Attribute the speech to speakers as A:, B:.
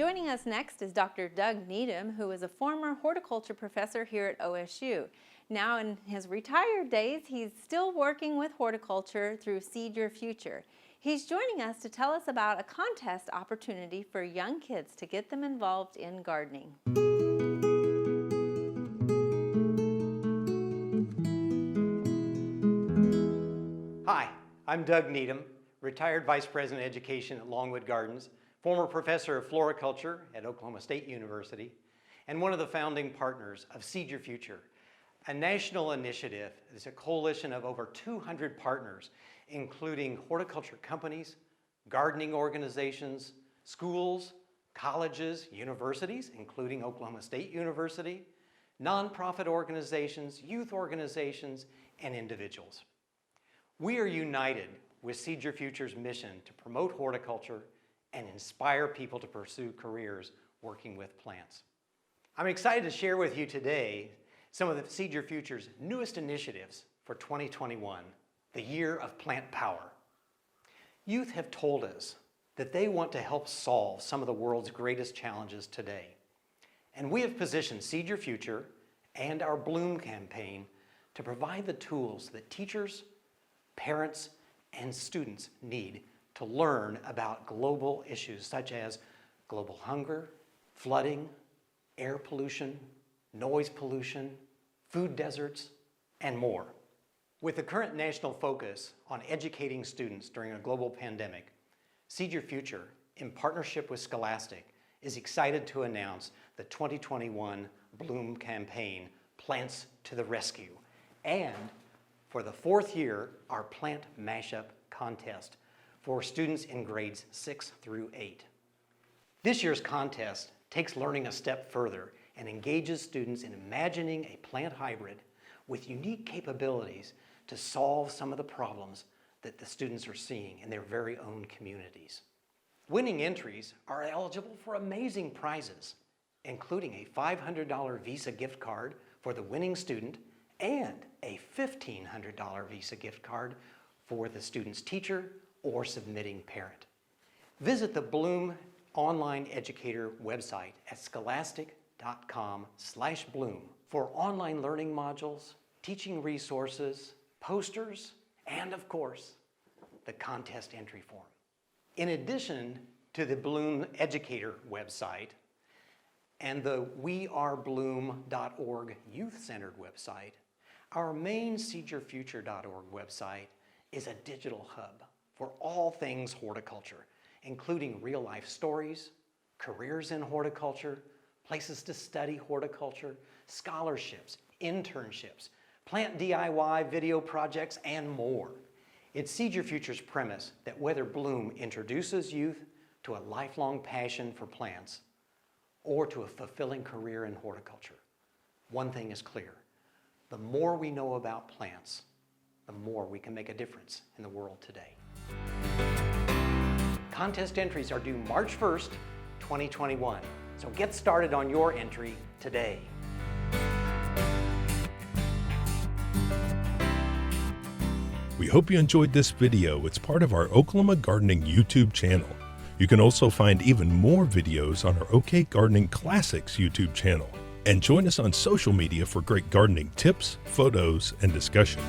A: joining us next is Dr. Doug Needham, who is a former horticulture professor here at OSU. Now in his retired days, he's still working with horticulture through Seed Your Future. He's joining us to tell us about a contest opportunity for young kids to get them involved in gardening.
B: Hi, I'm Doug Needham, retired Vice President of Education at Longwood Gardens, former Professor of Floriculture at Oklahoma State University, and one of the founding partners of Seed Your Future, a national initiative. It's a coalition of over 200 partners, including horticulture companies, gardening organizations, schools, colleges, universities, including Oklahoma State University, nonprofit organizations, youth organizations, and individuals. We are united with Seed Your Future's mission to promote horticulture and inspire people to pursue careers working with plants. I'm excited to share with you today some of the Seed Your Future's newest initiatives for 2021, the Year of Plant Power. Youth have told us that they want to help solve some of the world's greatest challenges today. And we have positioned Seed Your Future and our Bloom campaign to provide the tools that teachers, parents, and students need to learn about global issues such as global hunger, flooding, air pollution, noise pollution, food deserts, and more. With the current national focus on educating students during a global pandemic, Seed Your Future, in partnership with Scholastic, is excited to announce the 2021 Bloom campaign, Plants to the Rescue, and for the fourth year, our Plant Mashup contest for students in grades 6 through 8. This year's contest takes learning a step further and engages students in imagining a plant hybrid with unique capabilities to solve some of the problems that the students are seeing in their very own communities. Winning entries are eligible for amazing prizes, including a $500 Visa gift card for the winning student and a $1,500 Visa gift card for the student's teacher or submitting parent. Visit the Bloom online educator website at scholastic.com/bloom for online learning modules, teaching resources, posters, and of course, the contest entry form. In addition to the Bloom educator website and the wearebloom.org youth-centered website, our main seedyourfuture.org website is a digital hub for all things horticulture, including real-life stories, careers in horticulture, places to study horticulture, scholarships, internships, plant DIY video projects, and more. It's Seed Your Future's premise that whether Bloom introduces youth to a lifelong passion for plants or to a fulfilling career in horticulture, one thing is clear: the more we know about plants, the more we can make a difference in the world today. Contest entries are due March 1st, 2021, so get started on your entry today.
C: We hope you enjoyed this video. It's part of our Oklahoma Gardening YouTube channel. You can also find even more videos on our OK Gardening Classics YouTube channel. And join us on social media for great gardening tips, photos, and discussion.